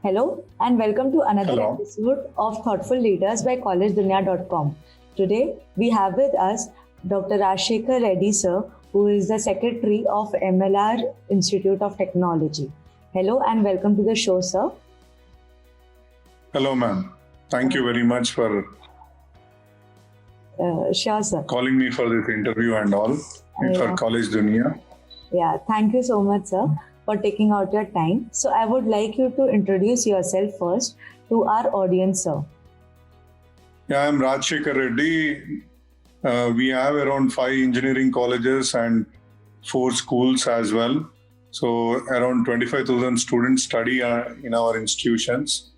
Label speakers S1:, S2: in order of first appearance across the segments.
S1: Hello and welcome to another
S2: Hello.
S1: episode of Thoughtful Leaders by collegedunya.com. Today we have with us Dr. Rajshekhar Reddy sir, who is the Secretary of MLR Institute of Technology. Hello and welcome to the show, sir.
S2: Hello, ma'am. Thank you very much for
S1: Sure, sir.
S2: calling me for this interview and all for College Dunya.
S1: Yeah, thank you so much, sir, for taking out your time. So I would like you to introduce yourself first to our audience, sir.
S2: Yeah, I'm Rajshekhar Reddy. We have around 5 engineering colleges and 4 schools as well. So around 25,000 students study in our institutions.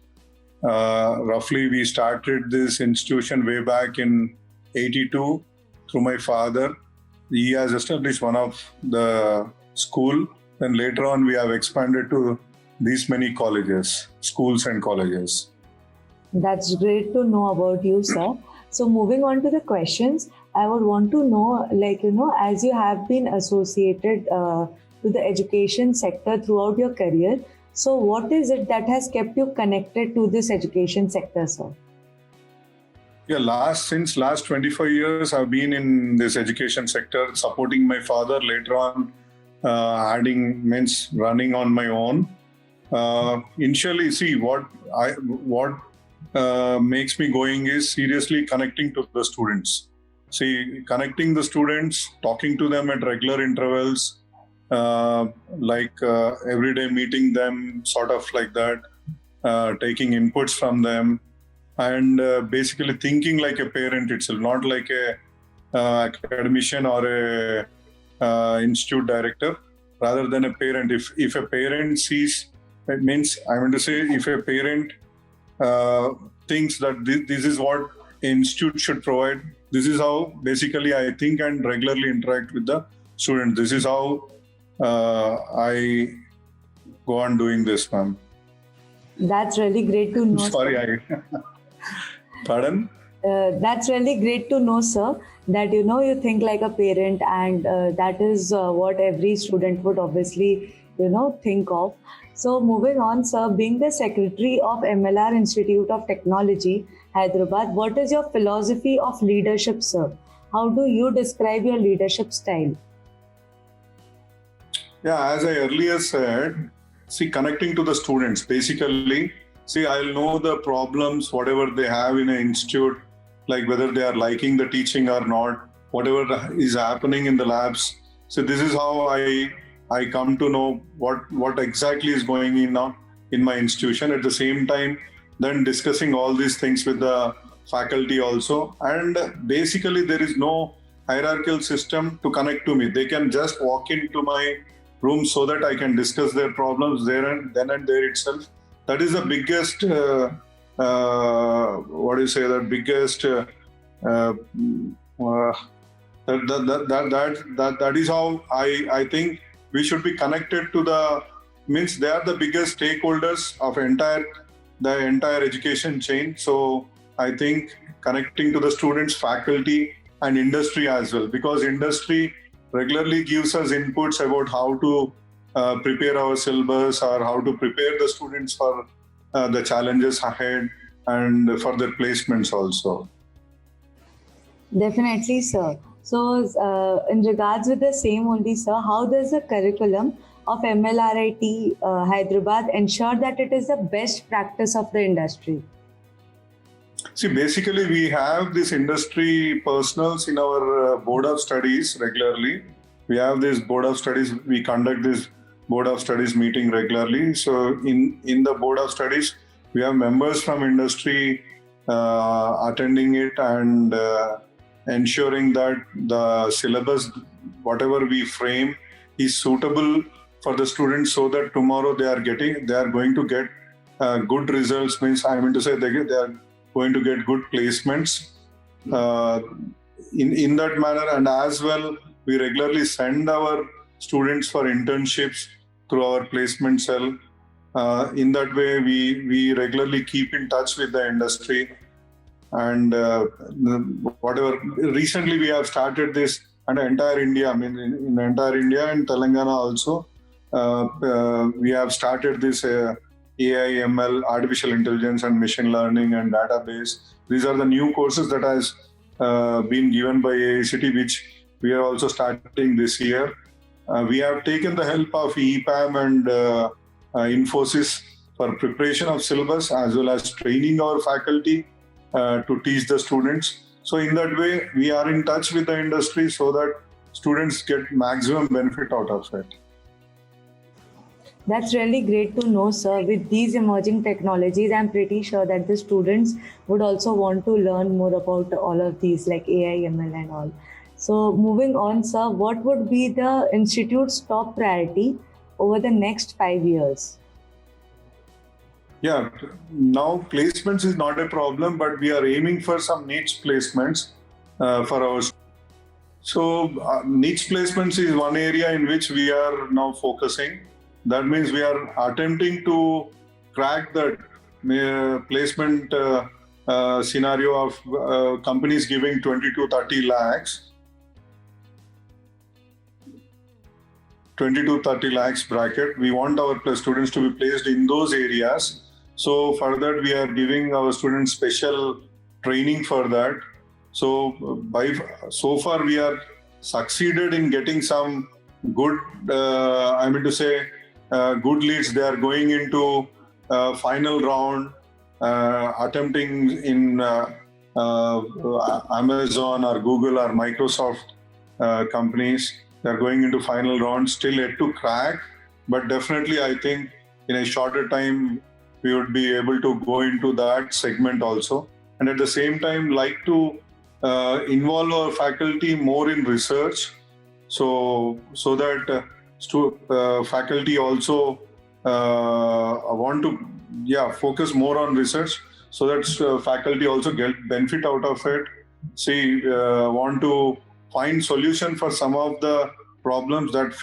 S2: Roughly, we started this institution way back in 82 through my father. He has established one of the school. Then later on, we have expanded to these many colleges, schools and colleges.
S1: That's great to know about you, sir. So moving on to the questions, I would want to know, as you have been associated to the education sector throughout your career, so what is it that has kept you connected to this education sector, sir?
S2: Yeah, since last 25 years, I've been in this education sector, supporting my father. Later on, running on my own. Initially, see what makes me going is seriously connecting to the students. See, connecting the students, talking to them at regular intervals, every day meeting them, sort of like that, taking inputs from them, and basically thinking like a parent itself, not like a academician or a institute director, rather than a parent. If a parent sees, it means, I want to say, if a parent thinks that this is what institute should provide, this is how basically I think and regularly interact with the student. This is how I go on doing this, ma'am.
S1: That's really great to know.
S2: Sorry, Pardon?
S1: That's really great to know, sir, that you think like a parent, and that is what every student would obviously think of. So moving on, sir, being the Secretary of MLR Institute of Technology, Hyderabad, what is your philosophy of leadership, sir? How do you describe your leadership style?
S2: Yeah, as I earlier said, see, connecting to the students, basically, see, I'll know the problems, whatever they have in an institute, like whether they are liking the teaching or not, whatever is happening in the labs. So this is how I come to know what exactly is going in now in my institution. At the same time, then discussing all these things with the faculty also. And basically, there is no hierarchical system to connect to me. They can just walk into my room so that I can discuss their problems there and then and there itself. That is the biggest, that is how I think we should be connected to they are the biggest stakeholders of the entire education chain. So I think connecting to the students, faculty and industry as well, because industry regularly gives us inputs about how to prepare our syllabus or how to prepare the students for the challenges ahead and for their placements also.
S1: Definitely, sir. So in regards with the same only, sir, how does the curriculum of MLRIT Hyderabad ensure that it is the best practice of the industry?
S2: See, basically, we have this industry personals in our board of studies regularly. We have this board of studies. We conduct this board of studies meeting regularly. So in the board of studies, we have members from industry attending it and ensuring that the syllabus, whatever we frame, is suitable for the students, so that tomorrow they are going to get good results. Means, I mean to say, they are going to get good placements in that manner. And as well, we regularly send our students for internships through our placement cell. In that way, we regularly keep in touch with the industry. And whatever, recently we have started this and entire India, I mean in entire India and Telangana also, we have started this AI, ML, artificial intelligence and machine learning and database. These are the new courses that has been given by AICT, which we are also starting this year. We have taken the help of EPAM and Infosys for preparation of syllabus as well as training our faculty to teach the students. So in that way, we are in touch with the industry so that students get maximum benefit out of it.
S1: That's really great to know, sir. With these emerging technologies, I'm pretty sure that the students would also want to learn more about all of these, like AI, ML, and all. So, moving on, sir, what would be the institute's top priority over the next 5 years?
S2: Yeah, now placements is not a problem, but we are aiming for some niche placements for our. So, niche placements is one area in which we are now focusing. That means we are attempting to crack the placement scenario of companies giving 20 to 30 lakhs. 20 to 30 lakhs bracket. We want our students to be placed in those areas. So for that, we are giving our students special training for that. So so far we are succeeded in getting some good, good leads. They are going into final round, attempting in Amazon or Google or Microsoft companies. They are going into final round, still yet to crack. But definitely, I think in a shorter time, we would be able to go into that segment also. And at the same time, like to involve our faculty more in research, so that faculty also want to focus more on research, so that faculty also get benefit out of it. Want to find solution for some of the problems that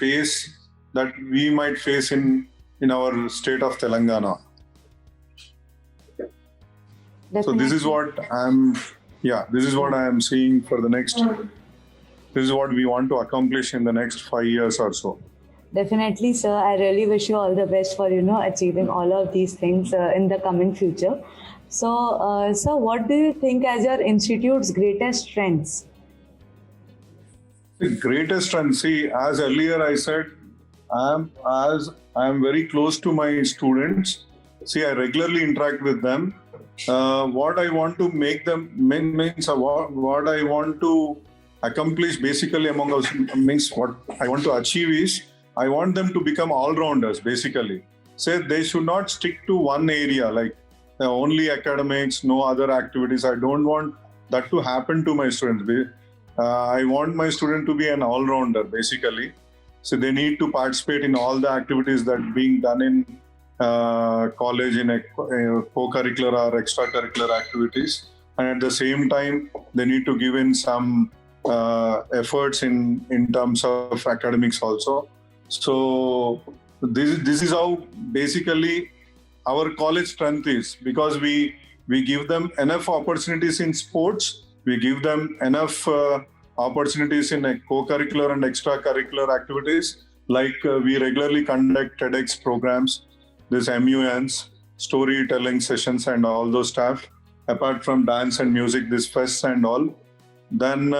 S2: we might face in our state of Telangana.
S1: Definitely.
S2: So this is what I am seeing for the next. This is what we want to accomplish in the next 5 years or so.
S1: Definitely, sir. I really wish you all the best for achieving all of these things in the coming future. So, sir, what do you think as your institute's greatest strengths?
S2: The greatest strength, as earlier I said, I am very close to my students. I regularly interact with them. What I want to make them means what I want to accomplish basically among us means what I want to achieve is I want them to become all-rounders basically. They should not stick to one area like only academics, no other activities. I don't want that to happen to my students. I want my student to be an all-rounder basically. So they need to participate in all the activities that are being done in college in a co-curricular or extracurricular activities, and at the same time they need to give in some efforts in terms of academics also. So this is how basically our college strength is, because we give them enough opportunities in sports, we give them enough opportunities in a co-curricular and extracurricular activities, like we regularly conduct TEDx programs, this MUNs, storytelling sessions and all those stuff. Apart from dance and music, this fests and all. Then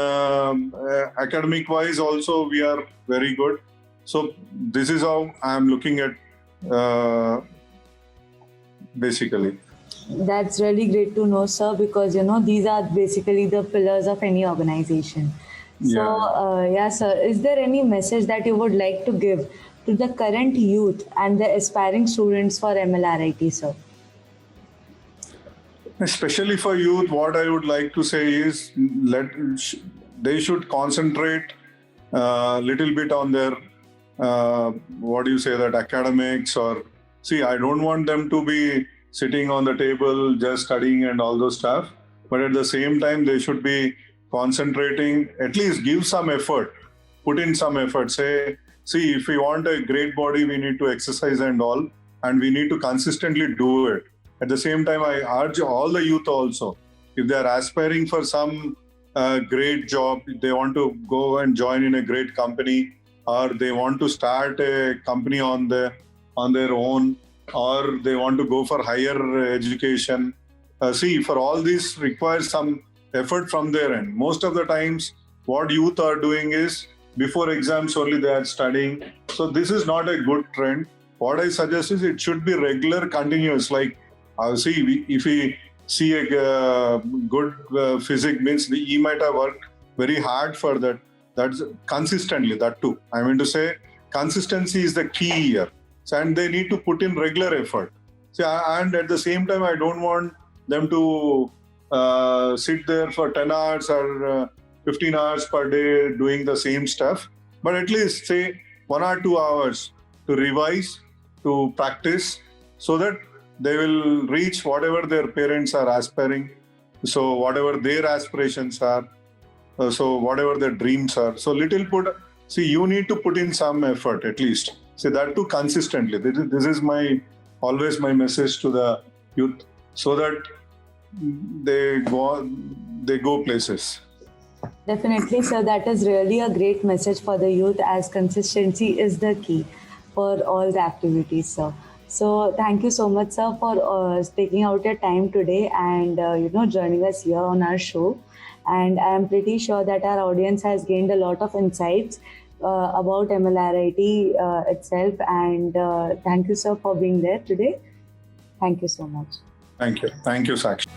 S2: academic wise also we are very good. So this is how I am looking at basically.
S1: That's really great to know, sir, because these are basically the pillars of any organization. So, sir, is there any message that you would like to give to the current youth and the aspiring students for MLRIT, sir?
S2: Especially for youth, what I would like to say is they should concentrate a little bit on their academics, or I don't want them to be sitting on the table just studying and all those stuff, but at the same time they should be concentrating, at least give some effort, put in some effort. If we want a great body, we need to exercise and all, and we need to consistently do it. At the same time, I urge all the youth also, if they are aspiring for some great job, they want to go and join in a great company, or they want to start a company on their own, or they want to go for higher education. See, for all this requires some effort from their end. Most of the times, what youth are doing is before exams only they are studying. So this is not a good trend. What I suggest is it should be regular, continuous. Like, if we see a good physics means he might have worked very hard for that. That's consistently, that too. I mean to say, consistency is the key here. So, and they need to put in regular effort. So, and at the same time, I don't want them to sit there for 10 hours or 15 hours per day doing the same stuff, but at least say 1 or 2 hours to revise, to practice, so that they will reach whatever their parents are aspiring. So whatever their aspirations are, so whatever their dreams are. So you need to put in some effort at least. See, that too consistently. This is always my message to the youth, so that they go places.
S1: Definitely, sir. That is really a great message for the youth, as consistency is the key for all the activities, sir. So thank you so much, sir, for taking out your time today and joining us here on our show. And I am pretty sure that our audience has gained a lot of insights about MLRIT itself. And thank you, sir, for being there today. Thank you so much.
S2: Thank you, Sakshi.